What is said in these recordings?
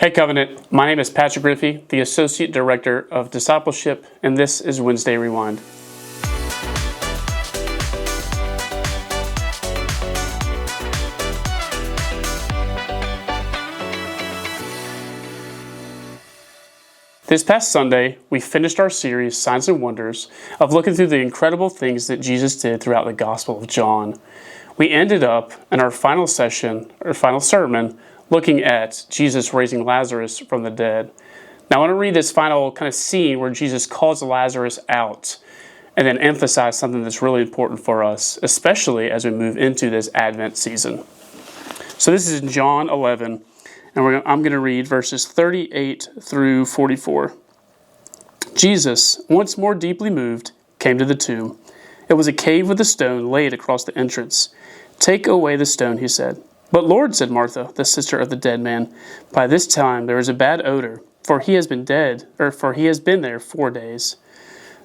Hey Covenant, my name is Patrick Griffey, the Associate Director of Discipleship, and this is Wednesday Rewind. This past Sunday, we finished our series, Signs and Wonders, of looking through the incredible things that Jesus did throughout the Gospel of John. We ended up in our final session, or final sermon, looking at Jesus raising Lazarus from the dead. Now I want to read this final kind of scene where Jesus calls Lazarus out and then emphasize something that's really important for us, especially as we move into this Advent season. So this is in John 11, and I'm going to read verses 38 through 44. Jesus, once more deeply moved, came to the tomb. It was a cave with a stone laid across the entrance. "Take away the stone," he said. "But Lord," said Martha, the sister of the dead man, "by this time there is a bad odor, for he has been there 4 days."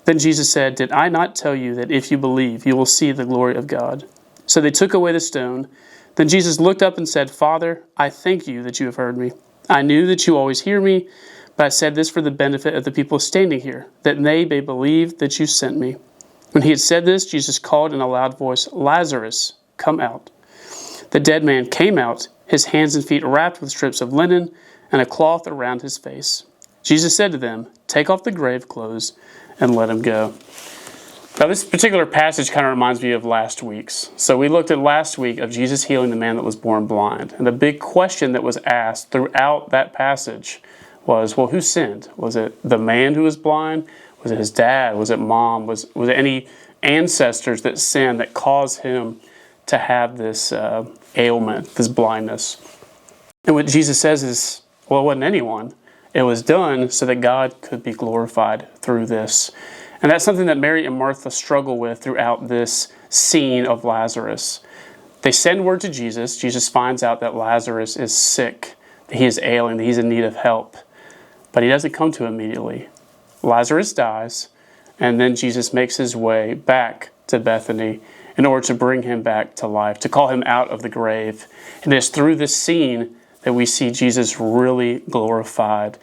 Then Jesus said, "Did I not tell you that if you believe, you will see the glory of God?" So they took away the stone. Then Jesus looked up and said, "Father, I thank you that you have heard me. I knew that you always hear me, but I said this for the benefit of the people standing here, that they may believe that you sent me." When he had said this, Jesus called in a loud voice, "Lazarus, come out." The dead man came out, his hands and feet wrapped with strips of linen and a cloth around his face. Jesus said to them, "Take off the grave clothes and let him go." Now this particular passage kind of reminds me of last week's. So we looked at last week of Jesus healing the man that was born blind. And the big question that was asked throughout that passage was, well, who sinned? Was it the man who was blind? Was it his dad? Was it mom? Was it any ancestors that sinned that caused him to have this ailment, this blindness? And what Jesus says is, well, it wasn't anyone. It was done so that God could be glorified through this. And that's something that Mary and Martha struggle with throughout this scene of Lazarus. They send word to Jesus. Jesus finds out that Lazarus is sick, that he is ailing, that he's in need of help. But he doesn't come to him immediately. Lazarus dies, and then Jesus makes his way back to Bethany in order to bring him back to life, to call him out of the grave. And it's through this scene that we see Jesus really glorified.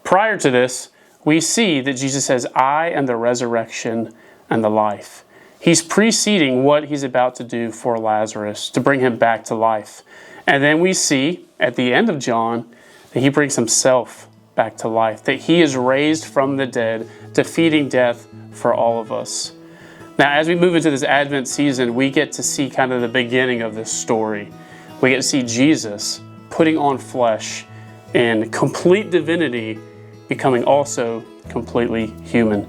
Prior to this, we see that Jesus says, "I am the resurrection and the life." He's preceding what he's about to do for Lazarus, to bring him back to life. And then we see at the end of John that he brings himself back to life, that he is raised from the dead, defeating death for all of us. Now, as we move into this Advent season, we get to see kind of the beginning of this story. We get to see Jesus putting on flesh in complete divinity, becoming also completely human.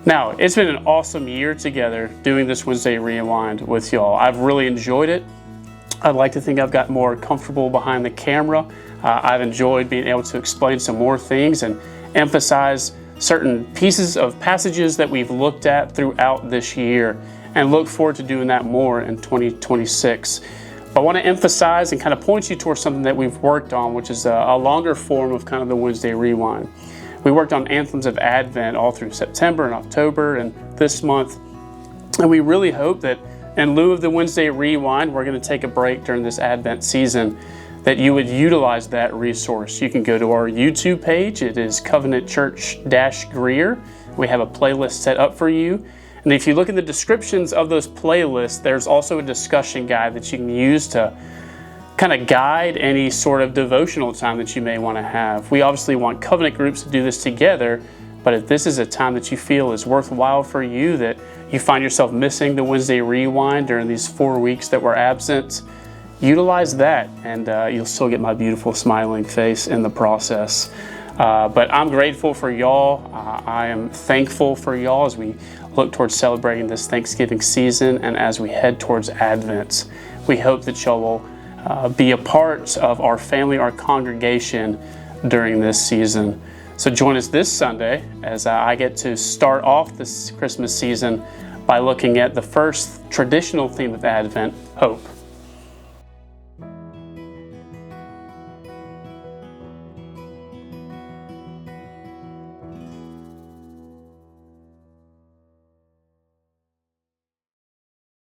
Now, it's been an awesome year together doing this Wednesday Rewind with y'all. I've really enjoyed it. I'd like to think I've got more comfortable behind the camera. I've enjoyed being able to explain some more things and emphasize certain pieces of passages that we've looked at throughout this year, and look forward to doing that more in 2026. I want to emphasize and kind of point you towards something that we've worked on, which is a longer form of kind of the Wednesday Rewind. We worked on Anthems of Advent all through September and October and this month, and we really hope that in lieu of the Wednesday Rewind, we're going to take a break during this Advent season, that you would utilize that resource. You can go to our YouTube page. It is Covenant Church-Greer. We have a playlist set up for you. And if you look in the descriptions of those playlists, there's also a discussion guide that you can use to kind of guide any sort of devotional time that you may want to have. We obviously want Covenant groups to do this together, but if this is a time that you feel is worthwhile for you, that you find yourself missing the Wednesday Rewind during these 4 weeks that we're absent, utilize that, and you'll still get my beautiful smiling face in the process. But I'm grateful for y'all. I am thankful for y'all as we look towards celebrating this Thanksgiving season and as we head towards Advent. We hope that y'all will be a part of our family, our congregation during this season. So join us this Sunday as I get to start off this Christmas season by looking at the first traditional theme of Advent, hope.